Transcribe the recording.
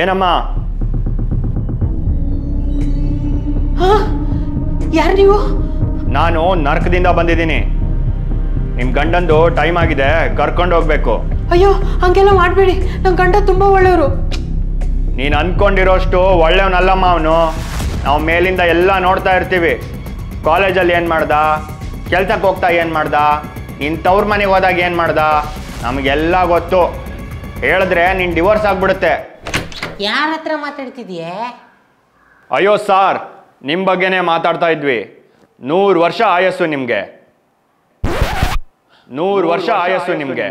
ಏನಮ್ಮ? ಯಾರು ನೀವು? ನಾನು ನರ್ಕದಿಂದ ಬಂದಿದ್ದೀನಿ. ನಿಮ್ಮ ಗಂಡಂದು ಟೈಮ್ ಆಗಿದೆ, ಕರ್ಕೊಂಡು ಹೋಗ್ಬೇಕು. ಅಯ್ಯೋ ಹಂಗೆಲ್ಲ ಮಾಡಬೇಡಿ, ನನ್ನ ಗಂಡ ತುಂಬ ಒಳ್ಳೆಯವರು. ನೀನು ಅಂದ್ಕೊಂಡಿರೋಷ್ಟು ಒಳ್ಳೆಯವನಲ್ಲಮ್ಮ ಅವನು. ನಾವು ಮೇಲಿಂದ ಎಲ್ಲ ನೋಡ್ತಾ ಇರ್ತೀವಿ. ಕಾಲೇಜಲ್ಲಿ ಏನು ಮಾಡ್ದ, ಕೆಲ್ಸಕ್ಕೆ ಹೋಗ್ತಾ ಏನು ಮಾಡ್ದ, ಇಂಥವ್ರ ಮನೆಗೆ ಹೋದಾಗ ಏನು ಮಾಡ್ದ, ನಮಗೆಲ್ಲ ಗೊತ್ತು. ಹೇಳಿದ್ರೆ ನೀನು ಡಿವೋರ್ಸ್ ಆಗಿಬಿಡುತ್ತೆ. ಯಾರ ಹತ್ರ ಮಾತಾಡ್ತಿದ್ಯೆ? ಅಯ್ಯೋ ಸಾರ್, ನಿಮ್ಮ ಬಗ್ಗೆನೇ ಮಾತಾಡ್ತಾ ಇದ್ವಿ. 100 ವರ್ಷ ಆಯಸ್ಸು ನಿಮಗೆ, 100 ವರ್ಷ ಆಯಸ್ಸು ನಿಮಗೆ.